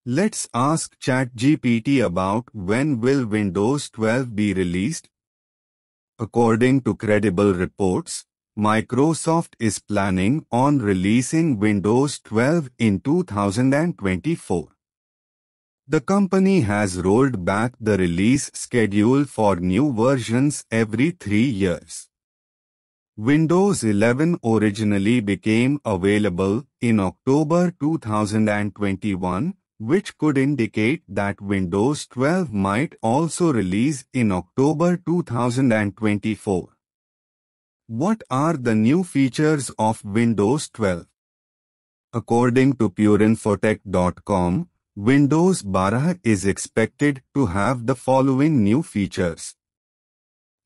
Let's ask ChatGPT about when will Windows 12 be released. According to credible reports, Microsoft is planning on releasing Windows 12 in 2024. The company has rolled back the release schedule for new versions every 3 years. Windows 11 originally became available in October 2021, which could indicate that Windows 12 might also release in October 2024. What are the new features of Windows 12? According to purinfotech.com, Windows 12 is expected to have the following new features.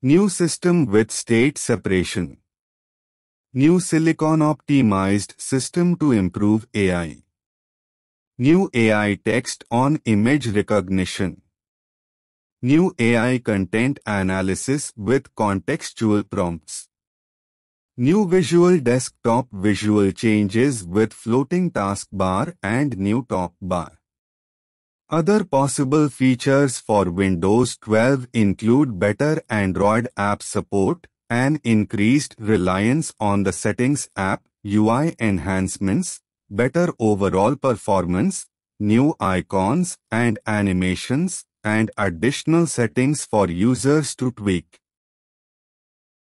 New system with state separation. New silicon-optimized system to improve AI. New AI text on image recognition. New AI content analysis with contextual prompts. New visual desktop visual changes with floating taskbar and new top bar. Other possible features for Windows 12 include better Android app support, an increased reliance on the Settings app, UI enhancements, better overall performance, new icons and animations, and additional settings for users to tweak.